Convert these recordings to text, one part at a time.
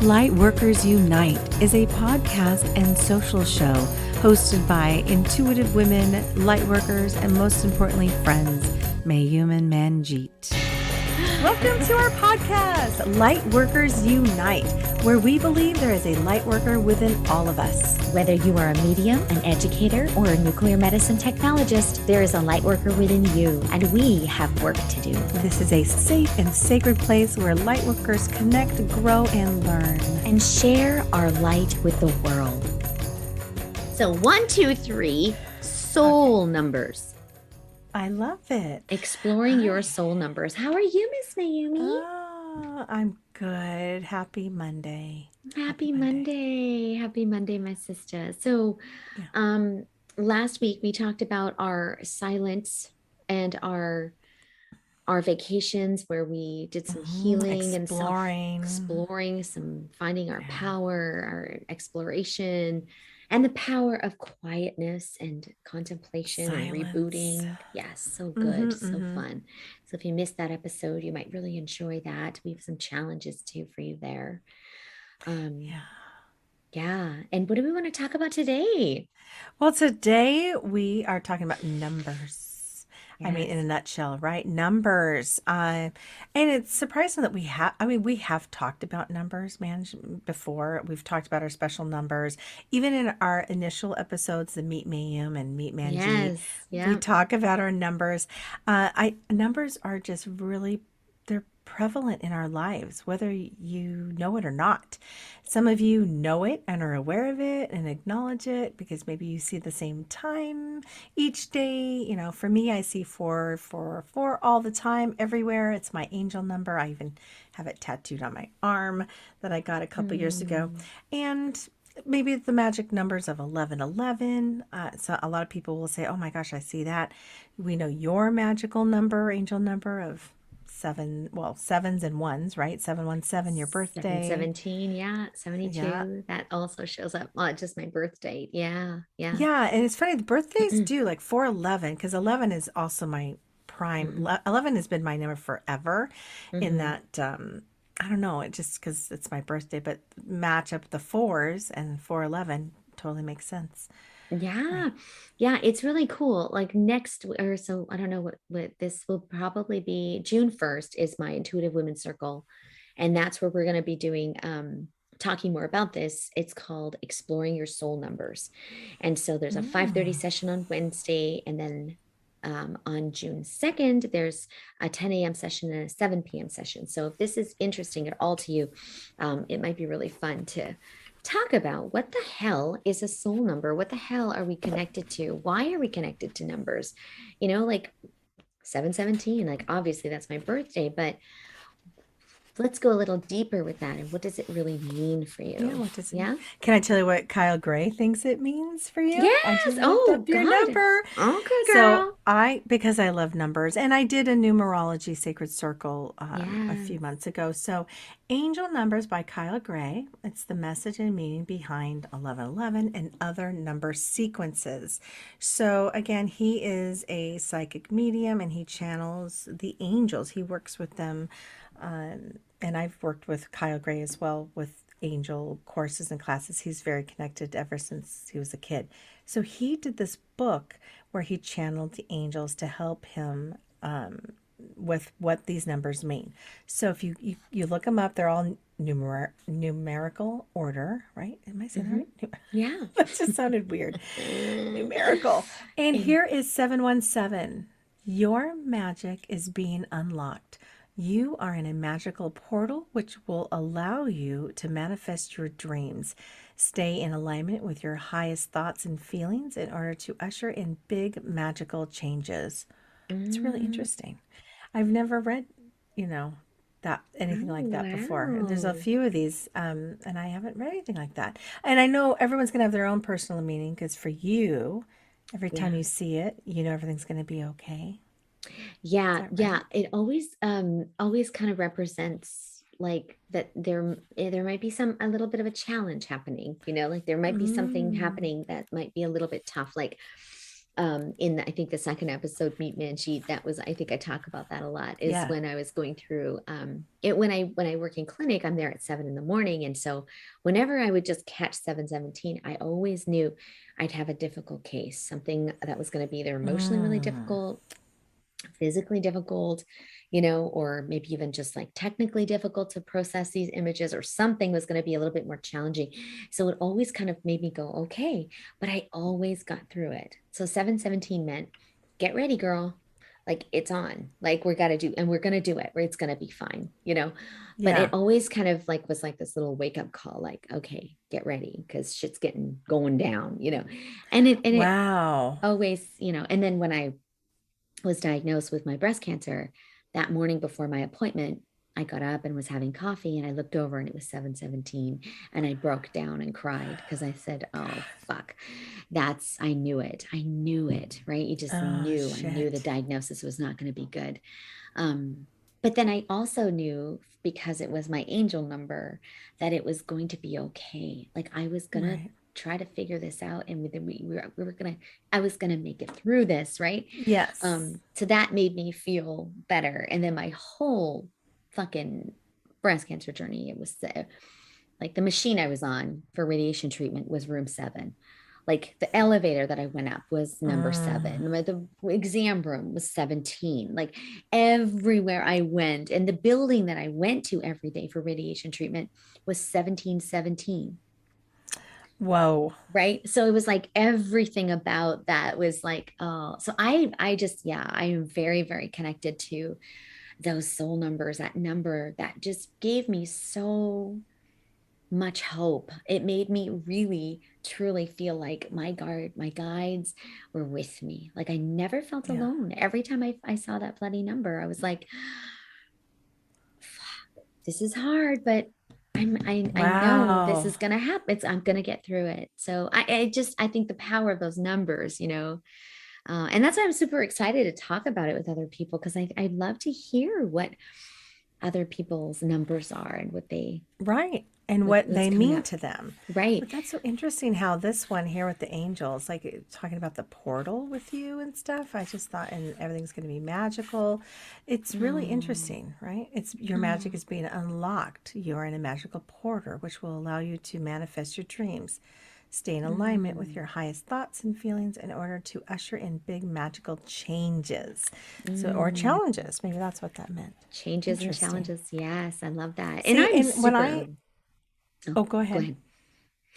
Lightworkers Unite is a podcast and social show hosted by intuitive women, lightworkers, and most importantly, friends, Mayume and Manjeet. Welcome to our podcast, Lightworkers Unite, where we believe there is a lightworker within all of us. Whether you are a medium, an educator, or a nuclear medicine technologist, there is a lightworker within you, and we have work to do. This is a safe and sacred place where lightworkers connect, grow, and learn. And share our light with the world. So 1, 2, 3, soul numbers. I love it. Exploring your soul numbers. How are you, Miss Mayume? Oh, I'm good. Happy Monday. Happy Monday. Happy Monday, my sister. So last week we talked about our silence and our vacations where we did some healing and exploring, some finding our power, our exploration, and the power of quietness and contemplation and rebooting. Yes, so good, so fun. So if you missed that episode, you might really enjoy that. We have some challenges too for you there. Yeah. And what do we want to talk about today? Well, today we are talking about numbers. Yes. I mean, in a nutshell, right? Numbers. And it's surprising that we have talked about numbers, before. We've talked about our special numbers. Even in our initial episodes, the Meet Mayume and Meet Manjeet, we talk about our numbers. Numbers are just really, they're prevalent in our lives, whether you know it or not. Some of you know it and are aware of it and acknowledge it because maybe you see the same time each day. You know, for me, I see 444 all the time, everywhere. It's my angel number. I even have it tattooed on my arm that I got a couple years ago. And maybe the magic numbers of 1111. So a lot of people will say, oh my gosh, I see that. We know your magical number, angel number of sevens and ones, right? 717, your birthday. 717, 72. Yeah. That also shows up. Just my birth date. Yeah. Yeah, and it's funny, the birthdays do, like 411, because 11 is also my prime. 11 has been my number forever in that, I don't know, it just because it's my birthday, but match up the fours and 411 totally makes sense. Yeah. Right. Yeah. It's really cool. Like next, or so I don't know what this will probably be. June 1st is my Intuitive Women's Circle. And that's where we're going to be doing, talking more about this. It's called Exploring Your Soul Numbers. And so there's a 5:30 session on Wednesday. And then on June 2nd, there's a 10 a.m. session and a 7 p.m. session. So if this is interesting at all to you, it might be really fun to talk about what the hell is a soul number? What the hell are we connected to? Why are we connected to numbers? You know, like 717, like obviously that's my birthday, but let's go a little deeper with that. And what does it really mean for you? Yeah, what does it mean? Can I tell you what Kyle Gray thinks it means for you? Yes. I just looked up your number. Okay, girl. So because I love numbers, and I did a numerology sacred circle a few months ago. So Angel Numbers by Kyle Gray. It's the message and meaning behind 1111 and other number sequences. So again, he is a psychic medium and he channels the angels. He works with them. And I've worked with Kyle Gray as well with angel courses and classes. He's very connected ever since he was a kid. So he did this book where he channeled the angels to help him with what these numbers mean. So if you look them up, they're all numerical order, right? Am I saying that right? Yeah. That just sounded weird. Numerical. And here is 717. Your magic is being unlocked. You are in a magical portal which will allow you to manifest your dreams. Stay in alignment with your highest thoughts and feelings in order to usher in big magical changes. It's really interesting. I've never read, that anything like that before. There's a few of these, and I haven't read anything like that. And I know everyone's going to have their own personal meaning because for you, every time you see it, you know everything's going to be okay. Yeah. It always kind of represents like that there might be a little bit of a challenge happening, like there might be something happening that might be a little bit tough. Like In I think the second episode, Meet Manjeet, that was, I think I talk about that a lot, is Yeah. when I was going through it, when I work in clinic, I'm there at 7 in the morning. And so whenever I would just catch 717, I always knew I'd have a difficult case, something that was going to be either emotionally really Mm. difficult, physically difficult, or maybe even just like technically difficult to process these images, or something was going to be a little bit more challenging. So it always kind of made me go, okay, but I always got through it. So 717 meant, get ready, girl. Like it's on, like we got to do, and we're going to do it, where it's going to be fine. But it Yeah. always kind of like was like this little wake up call, like, okay, get ready because shit's getting going down. And it Wow. always, and then when I was diagnosed with my breast cancer, that morning before my appointment, I got up and was having coffee, and I looked over and it was 717, and I broke down and cried because I said, "Oh fuck. I knew it. I knew it, right? You just Oh, knew. I knew the shit. diagnosis was not going to be good." But then I also knew, because it was my angel number, that it was going to be okay. Like I was going to Right. try to figure this out, and we were going to, I was going to make it through this, right? Yes. So that made me feel better. And then my whole fucking breast cancer journey, it was like the machine I was on for radiation treatment was room 7. Like the elevator that I went up was number Mm. 7. The exam room was 17. Like everywhere I went, and the building that I went to every day for radiation treatment was 1717. Whoa. Right. So it was like everything about that was like, oh, so I just, yeah, I am very, very connected to those soul numbers, that number that just gave me so much hope. It made me really truly feel like my guides were with me. Like I never felt Yeah. alone. Every time I saw that bloody number, I was like, this is hard, but I know this Wow. is gonna happen. I'm gonna get through it. So I think the power of those numbers, and that's why I'm super excited to talk about it with other people, because I love to hear what other people's numbers are and Right. And what what's they coming mean up. to them. Right. But that's so interesting how this one here with the angels, like talking about the portal with you and stuff. I just thought, and everything's going to be magical. It's really Oh, interesting, right? It's your magic oh. is being unlocked. You're in a magical portal, which will allow you to manifest your dreams. Stay in alignment with Mm, your highest thoughts and feelings in order to usher in big magical changes. So, or mm. challenges. Maybe that's what that meant. Changes and Interesting. challenges. Yes, I love that. And See, I'm and when super. I, Oh, oh, go go ahead. ahead.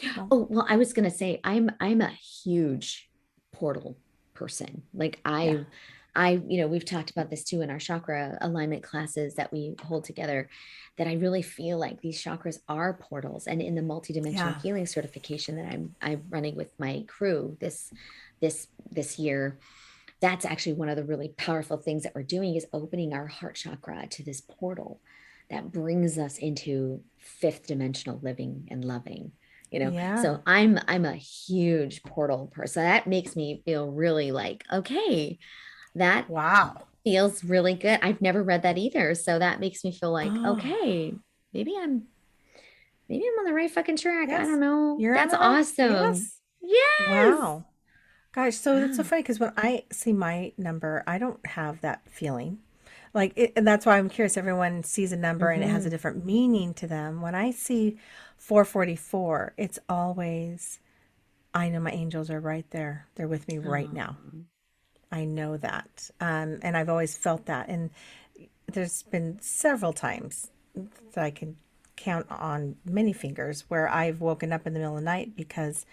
No. Oh, well, I was gonna say I'm a huge portal person. Like Yeah. we've talked about this too in our chakra alignment classes that we hold together, that I really feel like these chakras are portals. And in the multidimensional Yeah. healing certification that I'm running with my crew this year, that's actually one of the really powerful things that we're doing, is opening our heart chakra to this portal that brings us into fifth dimensional living and loving. Yeah. So I'm a huge portal person. That makes me feel really like, okay, that Wow. feels really good. I've never read that either, so that makes me feel like, Oh, okay, maybe I'm on the right fucking track. I don't yes. know. You're on That's the right. awesome. Yes. Yes. Wow. Gosh, so that's so Wow. funny because when I see my number, I don't have that feeling. And that's why I'm curious. Everyone sees a number and it has a Mm-hmm. different meaning to them. When I see 444, it's always, I know my angels are right there. They're with me right now. Oh. I know that. And I've always felt that. And there's been several times that I can count on many fingers where I've woken up in the middle of the night because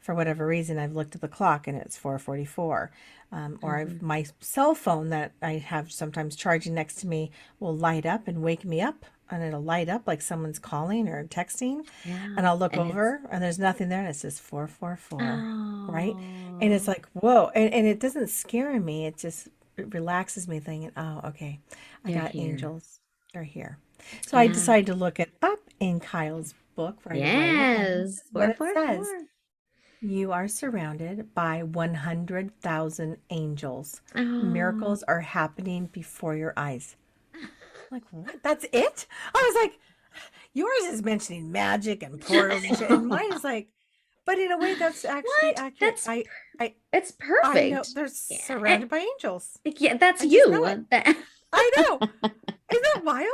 for whatever reason I've looked at the clock and it's 4:44. Or Mm-hmm. my cell phone that I have sometimes charging next to me will light up and wake me up, and it'll light up like someone's calling or texting, and Yeah. I'll look And it's, over and there's nothing there and it says 444, right? And it's oh, like, whoa. And it doesn't scare me. It relaxes me thinking, oh, okay, I they're got here. angels. They're here. So I Yeah. decided to look it up in Kyle's book right away. And this Yes. is what Four, it four, says. four. You are surrounded by 100,000 angels. Oh. Miracles are happening before your eyes. I'm like, what? That's it? I was like, yours is mentioning magic and portals and shit. And mine is like, But in a way, that's actually What? accurate. I, It's I know perfect. they're Yeah, surrounded by angels. yeah, that's I just know you. it. I know. Isn't that wild?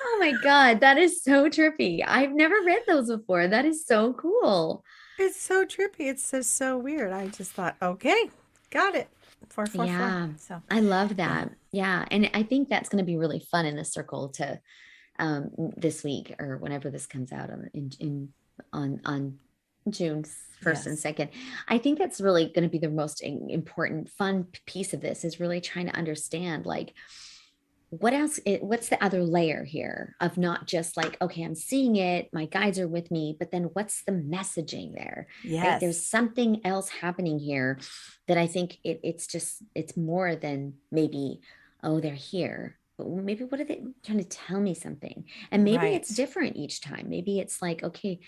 Oh my God, that is so trippy. I've never read those before. That is so cool. It's so trippy. It's so weird. I just thought, okay, got it. 444. Yeah, So, I love yeah. that. Yeah, and I think that's going to be really fun in the circle to this week or whenever this comes out on June 1st and Yes. 2nd. I think that's really going to be the most important fun piece of this is really trying to understand like what's the other layer here of not just like okay I'm seeing it my guides are with me but then what's the messaging there, right? There's Yes. something else happening here that I think it's more than maybe oh they're here, but maybe what are they trying to tell me something, and maybe it's Right. different each time. Maybe it's like okay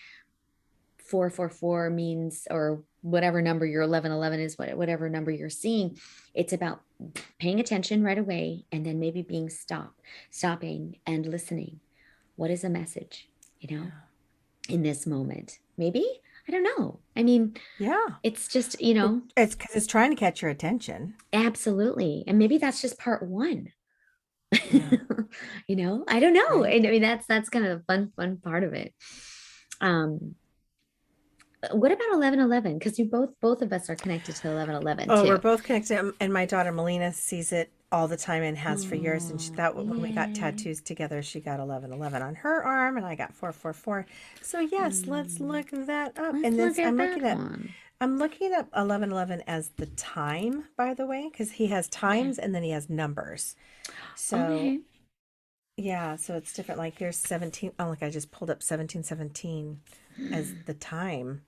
444 means or whatever number your 1111 is, whatever number you're seeing, it's about paying attention right away and then maybe being stopping and listening. What is a message, you know, Yeah. in this moment? Maybe, I don't know. I mean, Yeah. it's just, It's because it's trying to catch your attention. absolutely. And maybe that's just part one. Yeah. I don't know. Right. And I mean, that's kind of the fun part of it. Um, what about 1111? Because you both of us are connected to 1111 Oh, we're too. both connected, and my daughter Melina sees it all the time and has for years. And Oh, that when we got yeah. tattoos together, she got 1111 on her arm, and I got 444. So yes, let's Hmm. look that up. Let's And look this, at that one. I'm looking up 1111 as the time, by the way, because he has Okay. times and then he has numbers. So Okay. yeah, so it's different. Like here's 17. Oh, look, I just pulled up 1717 as the time.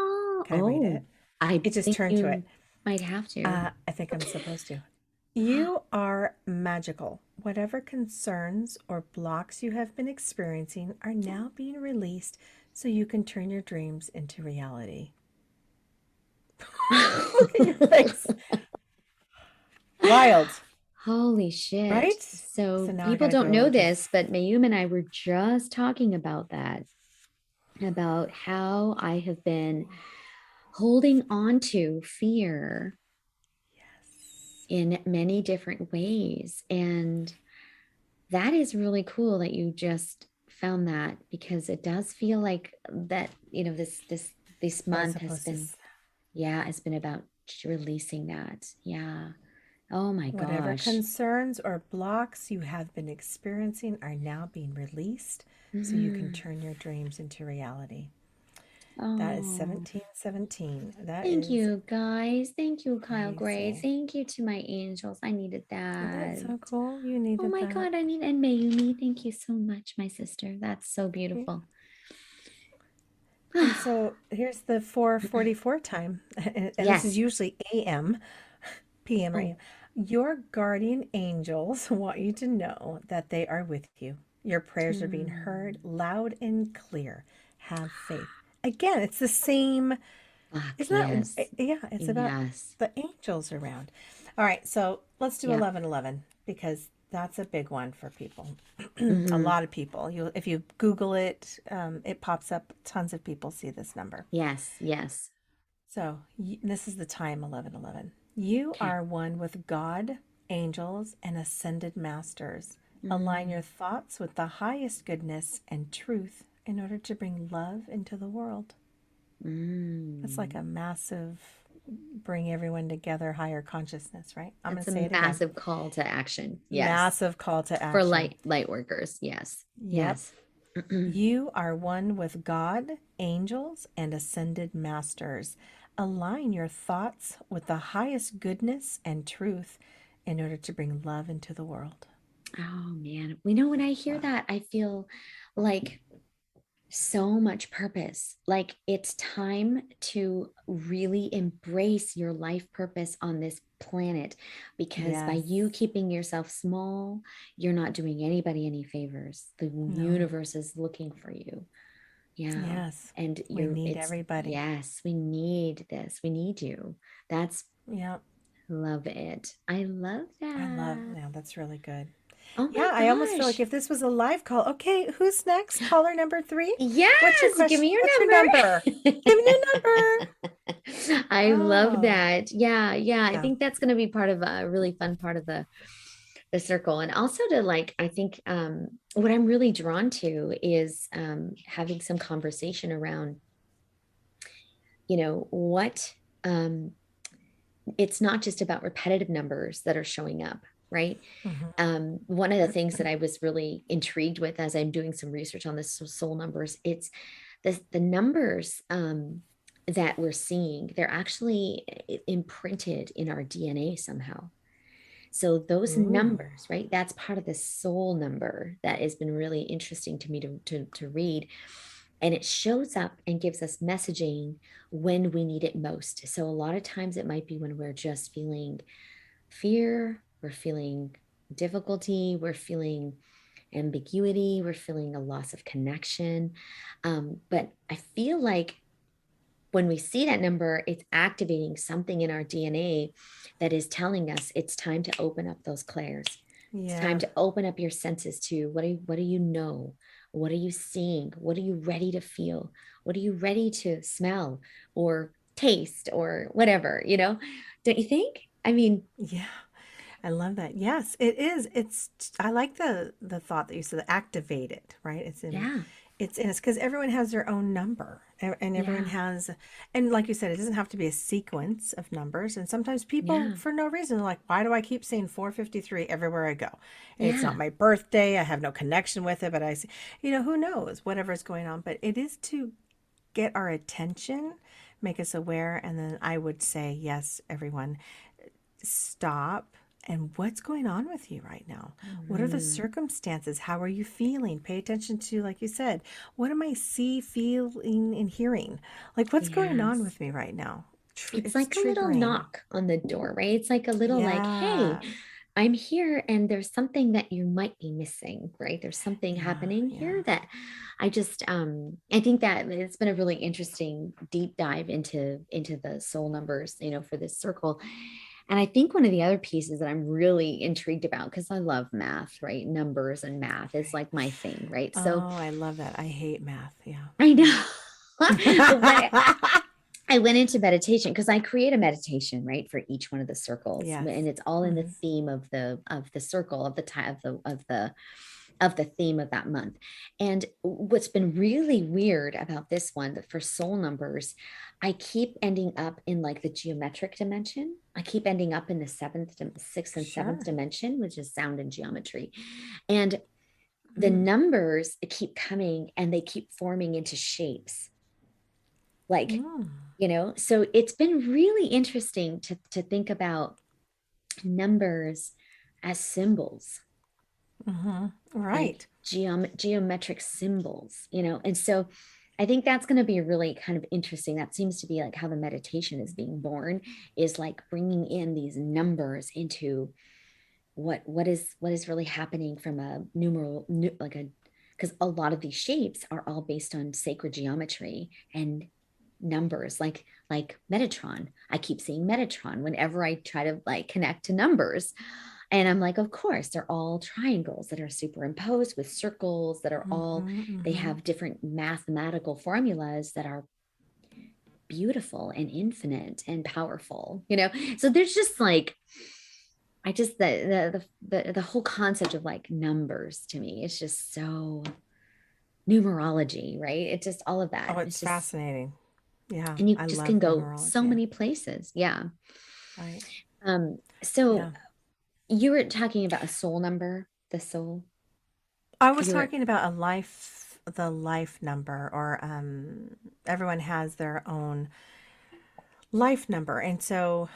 Oh, Can I read oh, it? I It just think turned to it. you might have to. I think I'm supposed to. You are magical. Whatever concerns or blocks you have been experiencing are now being released so you can turn your dreams into reality. Look at your face. Wild, Holy shit. right? So So now I people got to don't go know to. this, but Mayum and I were just talking about that, about how I have been holding on to fear Yes. in many different ways. And that is really cool that you just found that because it does feel like that, this What it's month has supposed to. been, yeah, it's been about releasing that. Yeah. Oh my Whatever gosh. concerns or blocks you have been experiencing are now being released so you can Mhm. turn your dreams into reality. That is Oh, 1717. That thank is you guys. Thank you, Kyle Gray. crazy. Thank you to my angels. I needed Isn't that that. so cool? You Oh needed my that. God, and Mayumi, thank you so much, my sister. That's so Yeah. beautiful. And so here's the 444 time. And this is Yes. usually AM, PM, or AM. Oh. Your guardian angels want you to know that they are with you. Your prayers are being heard Hmm. loud and clear. Have faith. Again, it's the same. Fuck Isn't yes. that, yeah, it's about Yes. the angels around. All right, so let's do Yeah. 1111 because that's a big one for people. A Hmm. lot of people. If you Google it, it pops up. Tons of people see this number. Yes. Yes. So this is the time 1111. You Okay. are one with God, angels, and ascended masters. Align Mm. your thoughts with the highest goodness and truth in order to bring love into the world. That's like Mm. a massive bring everyone together higher consciousness, right? I'm going That's to a say it again. massive call to action. Yes. Massive call to For action. light workers. Yes. Yep. Yes. You are one with God, angels, and ascended masters. Align your thoughts with the highest goodness and truth in order to bring love into the world. Oh man. When I hear Wow. that, I feel like so much purpose. Like it's time to really embrace your life purpose on this planet because by Yes. you keeping yourself small, you're not doing anybody any favors. The No. universe is looking for you. Yeah. Yes. And We need everybody. yes, we need this. We need you. That's Yep. love it. I love I love, that. yeah, that's really good. Oh my Yeah, I almost feel like gosh. if this was a live call, okay, who's next? Caller number three. What's your Yes, give question? me What's your your number? Give me your number. number. I love Oh, that. Yeah, yeah. I yeah. think that's going to be part of a really fun part of the circle. And also to like, I think what I'm really drawn to is having some conversation around, what um it's not just about repetitive numbers that are showing up, right? Mhm. One of the things that I was really intrigued with as I'm doing some research on this soul numbers, it's the numbers that we're seeing, they're actually imprinted in our DNA somehow. So those Ooh, numbers, right? That's part of the soul number that has been really interesting to me to read. And it shows up and gives us messaging when we need it most. So a lot of times it might be when we're just feeling fear, we're feeling difficulty, we're feeling ambiguity, we're feeling a loss of connection. But I feel like when we see that number, it's activating something in our DNA that is telling us it's time to open up those clairs. It's time yeah. to open up your senses to what do you know? What are you seeing? What are you ready to feel? What are you ready to smell or taste or whatever? Don't you think? I mean, Yeah. I love that. Yes, it is. I like the thought that you said, activate it, right? yeah, It's because everyone has their own number, and everyone yeah, has, and like you said, it doesn't have to be a sequence of numbers. And sometimes people, yeah, for no reason, are like, why do I keep saying 453 everywhere I go? It's not yeah, my birthday. I have no connection with it, but who knows, whatever's going on. But it is to get our attention, make us aware, and then I would say, yes, everyone, stop. And what's going on with you right now? What are the mhm, circumstances? How are you feeling? Pay attention to, like you said, what am I see, feeling, and hearing? Like, what's going on yes. with me right now? It's It's like a little triggering. knock on the door, right? It's like a little like, hey, Yeah. I'm here and there's something that you might be missing, right? There's something Yeah. happening Yeah. here that I think that it's been a really interesting deep dive into the soul numbers, for this circle. And I think one of the other pieces that I'm really intrigued about, because I love math, right? Numbers and math is like my thing, right? So Oh, I love that. I hate math. Yeah. I Yeah. know. But when I went into meditation because I create a meditation, right, for each one of the circles, Yes. and it's all in the Hmm. theme of the circle of the time of the theme of that month. And what's been really weird about this one, that for soul numbers, I keep ending up in like the geometric dimension. I keep ending up in the sixth, and seventh Sure. dimension, which is sound and geometry. And the Mm. numbers keep coming and they keep forming into shapes like Mm. so it's been really interesting to think about numbers as symbols, Hmm. like Right. geometric symbols, and so I think that's going to be really kind of interesting. That seems to be like how the meditation is being born, is like bringing in these numbers into what is really happening from a numeral, like a because a lot of these shapes are all based on sacred geometry and numbers, like Metatron. I keep seeing Metatron whenever I try to like connect to numbers. And I'm like, of course, they're all triangles that are superimposed with circles that are Hmm. all, they Hmm. have different mathematical formulas that are beautiful and infinite and powerful. So there's just like, I just the whole concept of like numbers to me is just so numerology, right? It's just all of that. Oh, it's It's just, fascinating. Yeah. and you I just love can go so numerology. many places. Yeah. Right. So Yeah. you were talking about a soul number, the soul. I was You were, talking about the life number, or everyone has their own life number. And so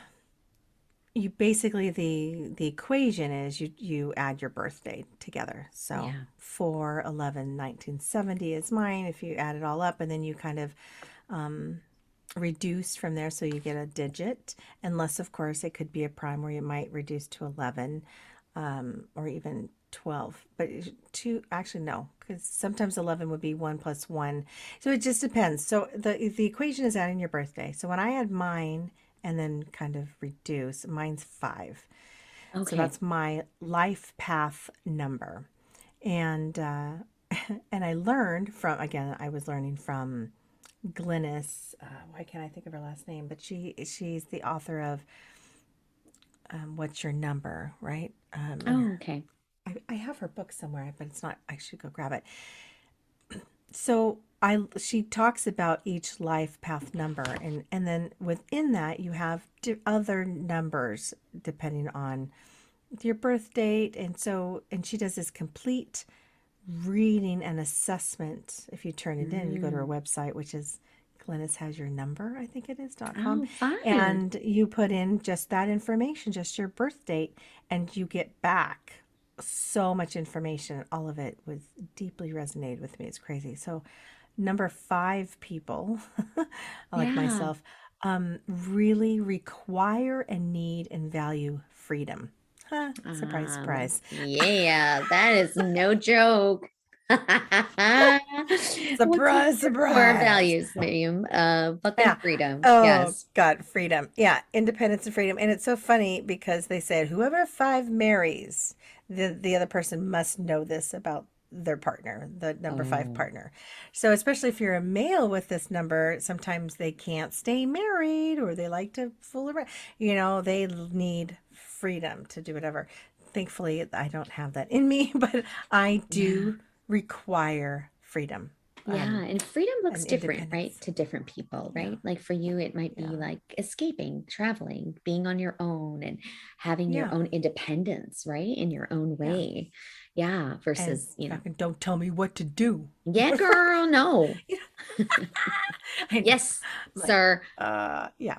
you basically, the equation is you add your birthday together. So yeah. 4/11/1970 is mine if you add it all up, and then you kind of reduce from there, so you get a digit, unless of course it could be a prime where you might reduce to 11, or even 12, but two, actually no, because sometimes 11 would be 1 plus 1, so it just depends. So the equation is adding your birthday. So when I add mine and then kind of reduce, mine's 5. So Okay. that's my life path number. And and I learned from, again, I was learning from Glynis. Why can't I think of her last name? But she's the author of What's Your Number, right? And Oh, okay. I have her book somewhere, but it's not. I should go grab it. So I she talks about each life path number, and then within that you have other numbers depending on your birth date, and she does this complete reading and assessment. If you turn it in, you go to her Mm. website, which is Glennis has your number, I think it is.com, Oh, fun. and you put in just that information, just your birth date, and you get back so much information. All of it was deeply resonated with me. It's crazy. So number five people, like Yeah. myself, really require and need and value freedom. Huh, surprise, surprise. Yeah, that is no joke. What's one of Surprise, your core surprise. values, Miriam? Fucking Yeah. freedom. Oh, Yes. God, freedom. Yeah, independence and freedom. And it's so funny because they said whoever five marries, the other person must know this about their partner, the number five Oh, partner. So especially if you're a male with this number, sometimes they can't stay married or they like to fool around. They need freedom to do whatever. Thankfully, I don't have that in me, but I yeah. do require freedom, Yeah, and freedom looks and different, right, independence. to different people, Yeah. right? Like for you, it might be Yeah. like escaping, traveling, being on your own and having your Yeah. own independence, right? In your own Yeah. way. Yeah, And versus, fucking don't tell me what to do. yeah, girl, no. You know, I know. Yes, I'm like, sir. yeah.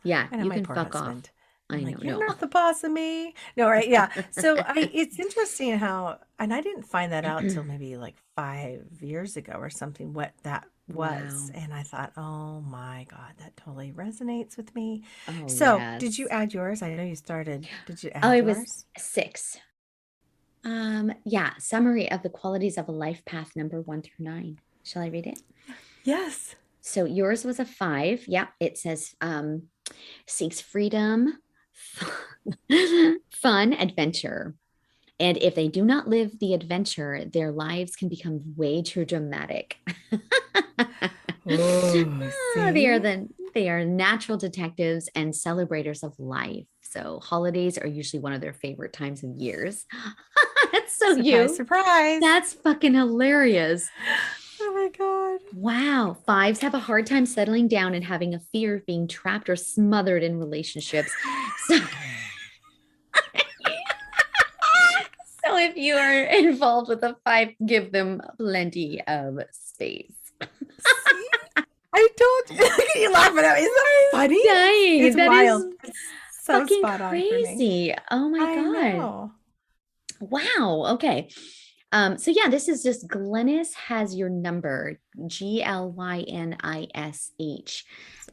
Yeah, And then you my can poor fuck off. husband. I'm I know, like, you're no. not the boss of me. No, right? Yeah. So it's interesting how, and I didn't find that out till maybe like 5 years ago or something, what that was. Wow. And I thought, oh my God, that totally resonates with me. Oh, So did yes. you add yours? I know you started. Did you Oh, add it was yours? six. Yeah, summary of the qualities of a life path number 1 through 9. Shall I read it? Yes. So yours was a 5. Yeah, it says seeks freedom, fun, adventure. And if they do not live the adventure, their lives can become way too dramatic. Oh, They are see? natural detectives and celebrators of life. So holidays are usually one of their favorite times of years. That's so Surprise, you. surprise. That's fucking hilarious. Oh my God. Wow. Fives have a hard time settling down and having a fear of being trapped or smothered in relationships. So, so if you are involved with a five, give them plenty of space. See? I told you. Look at you laughing at me. Isn't that funny? It's Dying. That is wild. It's so fucking spot on for me. crazy. Oh my I God. know. Wow. Okay. So yeah, this is just Glennis has your number, GLYNISH,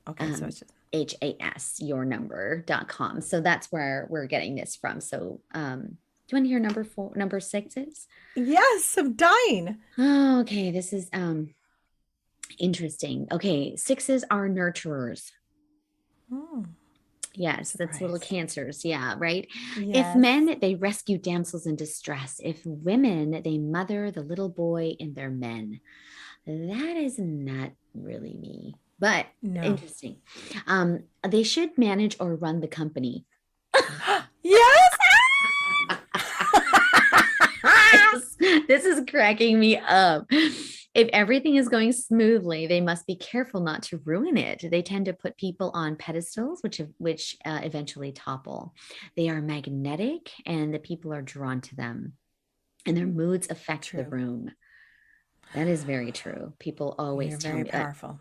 Okay, so um, it's just HAS, your number.com. So that's where we're getting this from. So do you want to hear number sixes? yes, I'm dying. Oh, okay. This is interesting. Okay, sixes are nurturers. Hmm, I'm Yes, that's little surprised. cancers. Yeah, right. If Yes. men, they rescue damsels in distress. If women, they mother the little boy in their men. That is not really me, but No. interesting. They should manage or run the company. Yes. This is cracking me up. If everything is going smoothly, they must be careful not to ruin it. They tend to put people on pedestals, which eventually topple. They are magnetic, and the people are drawn to them, and their moods affect the True. room. That is very true. People You're always tell very me that. powerful.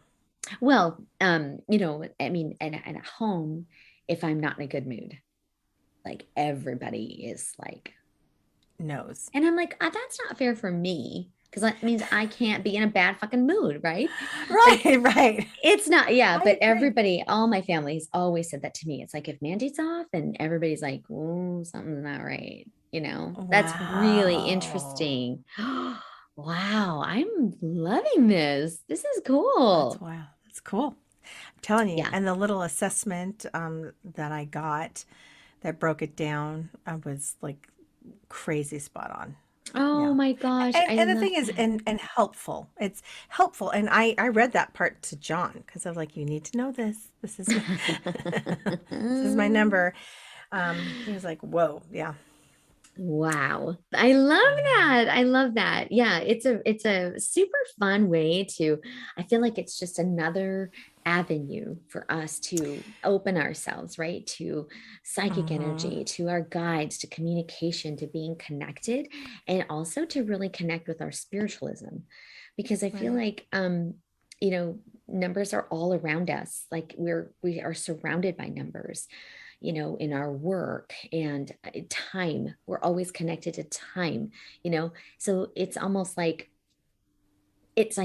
Well, I mean, and at home, if I'm not in a good mood, like everybody is like, Knows. and I'm like, that's not fair for me because that means I can't be in a bad fucking mood, right? Right, Like, right. it's not, yeah, I but agree. everybody, all my family's always said that to me. It's like if Mandy's off, then everybody's like, oh, something's not right. That's really Wow. interesting. Wow, I'm loving this. This is That's cool. wild. That's cool. I'm telling you. Yeah. And the little assessment that I got, that broke it down was like crazy spot on. Oh Yeah. my gosh, And I and the love thing is, that. and helpful. It's helpful. And I read that part to John because I was like, you need to know this. This is my this is my number. He was like, whoa, yeah. Wow. I love I know. that. I love that. Yeah, it's a super fun way to I feel like it's just another avenue for us to open ourselves, right? To psychic Mm-hmm. energy, to our guides, to communication, to being connected, and also to really connect with our spiritualism. Because I feel Right. like you know, numbers are all around us. Like we are surrounded by numbers, you know, in our work and time. We're always connected to time, you know. So it's like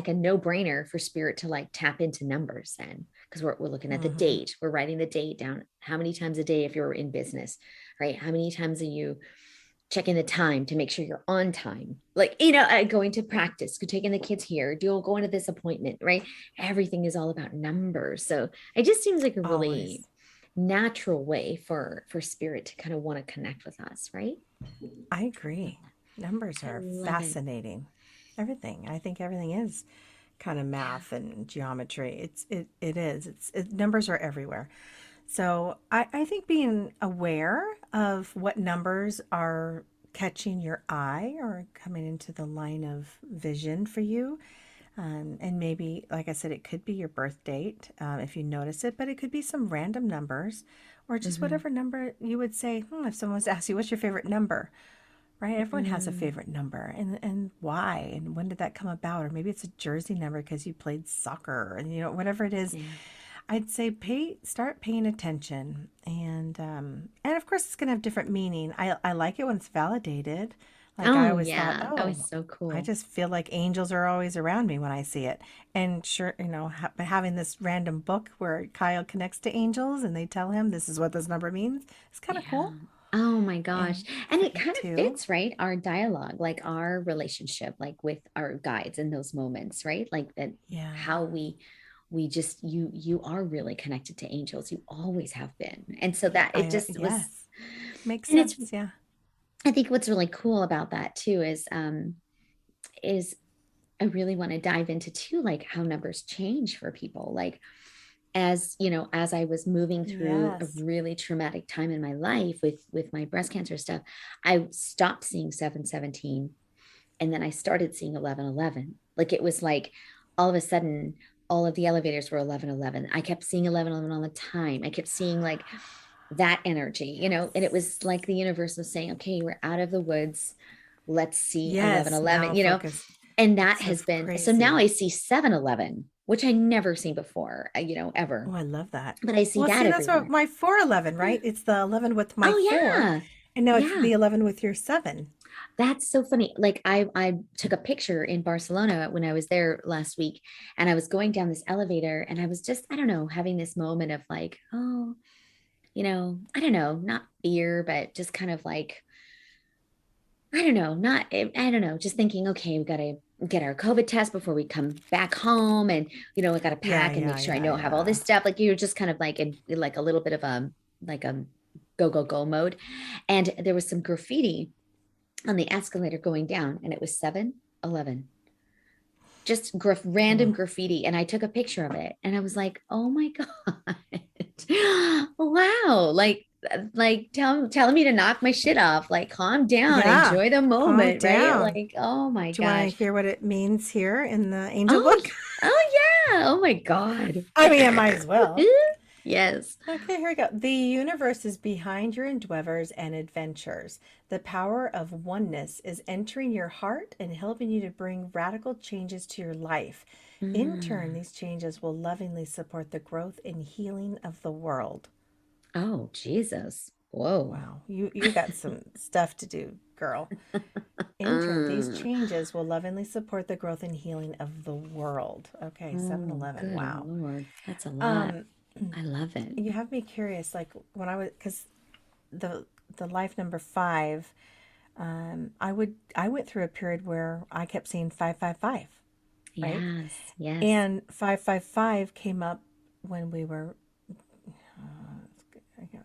a no-brainer for spirit to like tap into numbers then, because we're looking at the Mm-hmm. date, we're writing the date down, how many times a day if you're in business, right? How many times are you checking the time to make sure you're on time, like, you know, going to practice, taking the kids here, do going to this appointment, right? Everything is all about numbers. So it just seems like a really Always. natural way for spirit to kind of want to connect with us, right? I agree. Numbers I are love it. fascinating. Everything. I think everything is kind of Yeah. math and geometry. It is. Numbers are everywhere. So I think being aware of what numbers are catching your eye or coming into the line of vision for you. And maybe, like I said, it could be your birth date if you notice it, but it could be some random numbers or just Mm-hmm. whatever number you would say, if someone was to ask you, what's your favorite number? Right? Everyone has a Mm, favorite number and why and when did that come about? Or maybe it's a jersey number because you played soccer and whatever it is. yeah. I'd say start paying attention and of course it's gonna have different meaning. I like it when it's validated. Like I Oh always thought, yeah, that was oh, so I cool. just feel like angels are always around me when I see it. And sure, but having this random book where Kyle connects to angels and they tell him this is what this number means, it's kind of Yeah. cool. Oh my gosh. And And for it you kind of too. fits, right? Our dialogue, like our relationship, like with our guides in those moments, right? Like that, Yeah. how we just you are really connected to angels. You always have been. And so that it just was, Yes. Makes and it's sense. Yeah. I think what's really cool about that too is I really want to dive into too, like how numbers change for people. Like as you know, as I was moving through a Yes. really traumatic time in my life with my breast cancer stuff, I stopped seeing 717, and then I started seeing 1111. Like it was like all of a sudden all of the elevators were 1111. I kept seeing 1111 all the time. I kept seeing like that energy, you know, and it was Yes. like the universe was saying, okay, we're out of the woods, let's see Yes. 1111, Now you know. focus. And that So has been, so now crazy. I see 711, which I never seen before, you know, Oh, ever, I love that. but I see Well, that see, that's what everywhere. my 411, Yeah. right? It's the 11 with my Oh 4, yeah. and now it's Yeah. the 11 with your 7. That's so funny. Like I took a picture in Barcelona when I was there last week, and I was going down this elevator and I was just, I don't know, having this moment of like, oh, you know, I don't know, not fear, but just kind of like, I don't know, not, I don't know, just thinking, okay, we got to get our COVID test before we come back home. And, you know, I got to Yeah, pack and make yeah, sure I yeah, know, have all yeah. this stuff. Like you're just kind of like in like a little bit of like a go, go, go mode. And there was some graffiti on the escalator going down, and it was 711, just random Oh, graffiti. And I took a picture of it and I was like, oh my God. Wow. Like telling me to knock my shit off, like calm down, yeah. enjoy the Calm moment, right? down. Like, oh my Do you want to gosh. hear what it means here in the angel Oh, book? oh yeah. Oh my God. I mean, I might as well. Yes. Okay, here we go. The universe is behind your endeavors and adventures. The power of oneness is entering your heart and helping you to bring radical changes to your life. In turn, Mm. these changes will lovingly support the growth and healing of the world. Oh, Jesus. Whoa. Wow, you got some stuff to do, girl. In turn, these Mm. changes will lovingly support the growth and healing of the world. Okay, Oh, 7-Eleven. good Wow. Lord. That's a lot. Um, I love it. you have me curious, like when I was, because the the life number 5, I went through a period where I kept seeing 555, right? Yes. Yes. And 555 came up when we were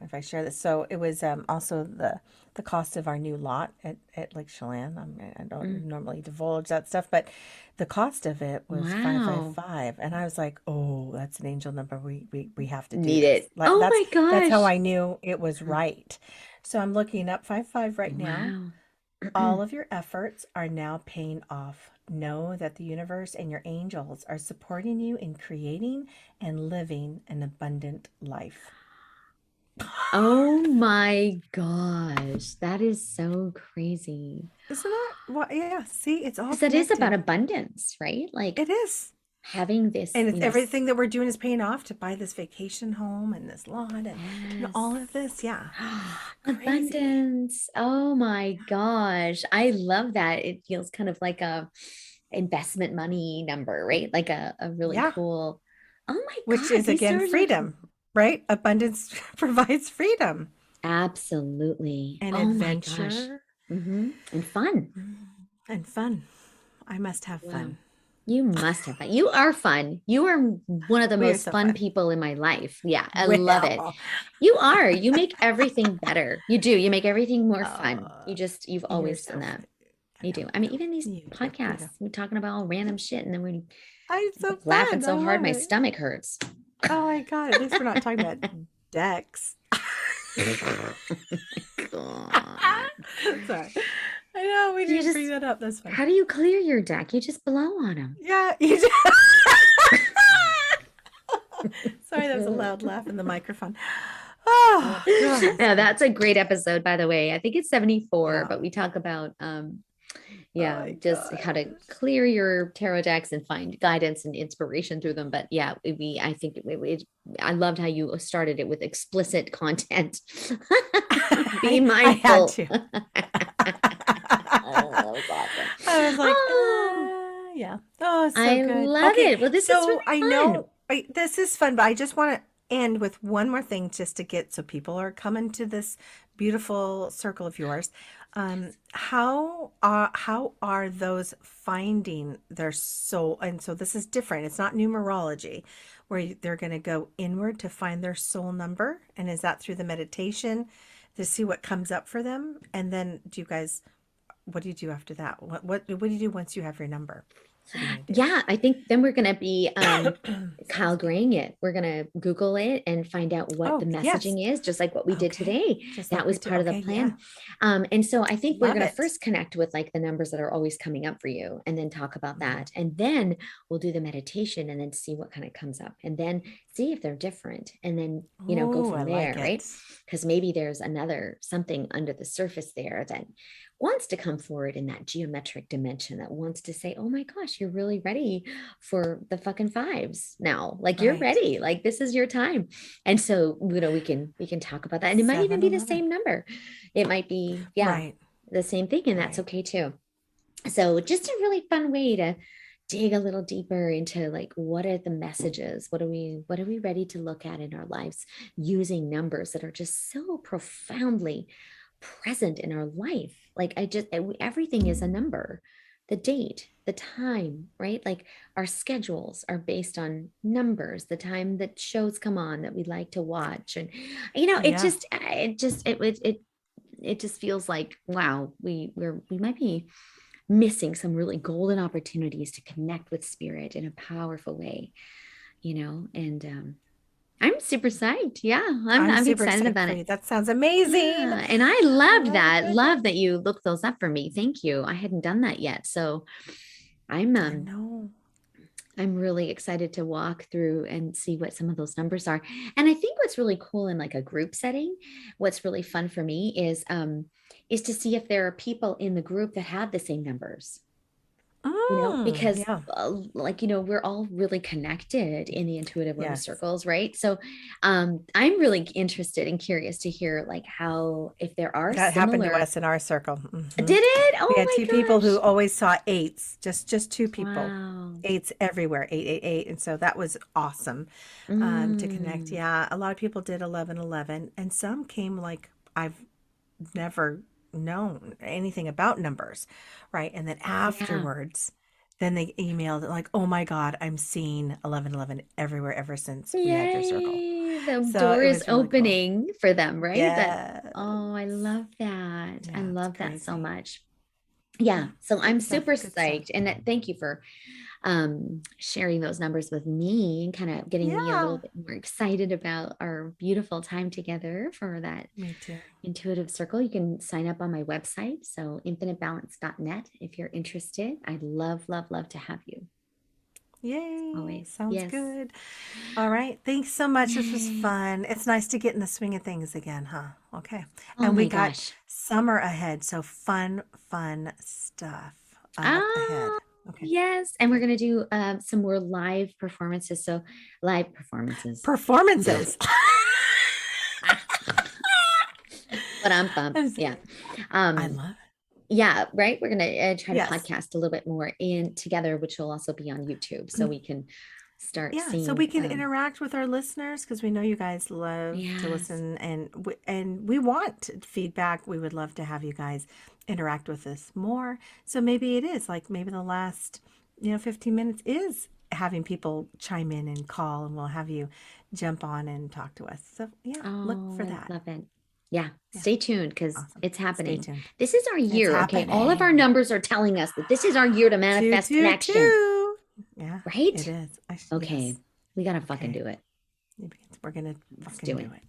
if I share this. So it was also the cost of our new lot at Lake Chelan. I don't Mm. normally divulge that stuff, but the cost of it was Wow. 555, and I was like, oh, that's an angel number. We have to do Need this. it. Like Oh my that's how gosh. I knew it was right. So I'm looking up 55 right now. Wow. All of your efforts are now paying off. Know that the universe and your angels are supporting you in creating and living an abundant life. Oh my gosh. That is so crazy. Isn't that what? Yeah, see, it's all Because that is about connected. abundance, right? Like It is. having this, And it's everything that we're doing is paying off to buy this vacation home and this lot and all yes. of this. Yeah. Crazy. Abundance. Oh my gosh. I love that. It feels kind of like a investment money number, right? Like a really Yeah. cool. Oh my Which God, is these again numbers are freedom, right? Abundance provides freedom absolutely. and Oh my gosh. adventure And fun. and fun. I must have Wow. fun. You must have fun. You are fun. You are one of the We are most so fun fun. people in my life. Yeah, I love it. Well, You are. You make everything better. You do. You make everything more fun. uh, You've you're always so done that. I You know, do. I I mean, know. even these You podcasts, know. we're talking about all random shit, and then we're It's so like laughing fun. I so hard love my it. stomach hurts. Oh my God. At least we're not talking about decks. God. Sorry. I know we You didn't bring just, that up. That's funny. how do you clear your deck? You just blow on them. Yeah, you just... Sorry, that was a loud laugh in the microphone. Oh God, that's Yeah, funny. that's a great episode, by the way. I think it's 74, Yeah. but we talk about Oh yeah, my just how to gosh. clear your tarot decks and find guidance and inspiration through them. But yeah, I think I loved how you started it with explicit content. Be I had mindful. to. Oh, that was awesome. I was like, Oh, yeah. Oh, so I good. love Okay, it. Well, this is so I really fun. know this is fun, but I just want to end with one more thing just to get so people are coming to this beautiful circle of yours. How are those finding their soul? And so this is different. It's not numerology, where they're going to go inward to find their soul number. And is that through the meditation to see what comes up for them? And then do you guys? What do you do after that? What do you do once you have your number? What are you gonna Yeah, I think then we're going to be do? Kyle Excuse me. Graying it. We're going to Google it and find out what the Oh, yes. messaging is, just like what we did Okay. today. Just That like we was do. part of the Okay, yeah. plan. And so I think we're Love going to it. first connect with like the numbers that are always coming up for you and then talk about Mhm. that. And then we'll do the meditation and then see what kind of comes up and then see if they're different. And then, go Oh, I from like there, right? it. Because maybe there's another something under the surface there that wants to come forward in that geometric dimension that wants to say, oh my gosh, you're really ready for the fucking fives now. Like you're Right. ready. Like this is your time. And so, we can talk about that. And it might even Seven, be the 11. same number. It might be, yeah, Right. the same thing. And that's Right. okay too. So just a really fun way to dig a little deeper into like what are the messages? What are we ready to look at in our lives using numbers that are just so profoundly present in our life. Like everything is a number. The date, the time, right? Like our schedules are based on numbers, the time that shows come on that we like to watch. And Yeah. it just feels like wow, we might be missing some really golden opportunities to connect with spirit in a powerful way, and I'm super psyched. Yeah, I'm I'm I'm super excited excited about for it. you. That sounds amazing. Yeah, and I loved Oh, that. Love goodness. that you looked those up for me. Thank you. I hadn't done that yet. So I'm I um know. I'm really excited to walk through and see what some of those numbers are. And I think what's really cool in like a group setting, what's really fun for me is to see if there are people in the group that have the same numbers. Because Yeah. we're all really connected in the intuitive women Yes. circles, right? So I'm really interested and curious to hear like how if there are That happened to similar. us in our circle. Did it? We Oh had my two people who gosh. always saw eights, just two people, Wow. eights everywhere, 888. And so that was awesome to connect. Mm, Yeah, a lot of people did 1111, and some came like I've never known anything about numbers, right? And then yeah. afterwards, then they emailed like, "Oh my God, I'm seeing 1111 everywhere ever since we had your Yay. circle." The So door it is was really cool. opening for them, right? That, oh, I Yes. love that. I Yeah, it's love that so crazy. much. Yeah, Yeah, so I'm good stuff. super Good stuff. psyched, and thank you for sharing those numbers with me and kind of getting me a little Yeah, bit more excited about our beautiful time together for that me too. intuitive circle. You can sign up on my website, so infinitebalance.net, if you're interested. I'd love, love, love to have you Yay. always. Sounds Yes. good. All right. Thanks so much. This was Yay. fun. It's nice to get in the swing of things again, huh? Okay. Oh And we my got gosh. summer ahead. So fun, fun stuff ahead. Ah, Okay. yes. And we're Good. going to do some more live performances. So, live performances. Performances. But I'm bump. I'm Yeah. I Um, love it. yeah, right. We're gonna try to Yes. podcast a little bit more in together, which will also be on YouTube, so Mm, we can start yeah, so seeing. we can interact with our listeners because we know you guys love to Yes. listen and we want feedback. We would love to have you guys interact with us more. So maybe it is like maybe the last, 15 minutes is having people chime in and call and we'll have you jump on and talk to us. So yeah, look Oh, for I that. love it. Yeah, Yeah, stay tuned because awesome. it's Stay happening. tuned. This is our It's year. Okay, all of our happening. numbers are telling us that this is our year to Two, manifest two, connection. two. Yeah, it Right? is. Okay, Yes. we gotta fucking Okay. do it. We're gonna Let's fucking do do it.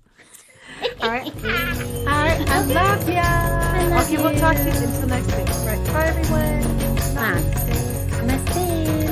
it. All right. All right. I Okay, love I ya. love Okay, we'll talk to you you. until next week. All right. Bye, everyone. Mwah. Namaste. Namaste.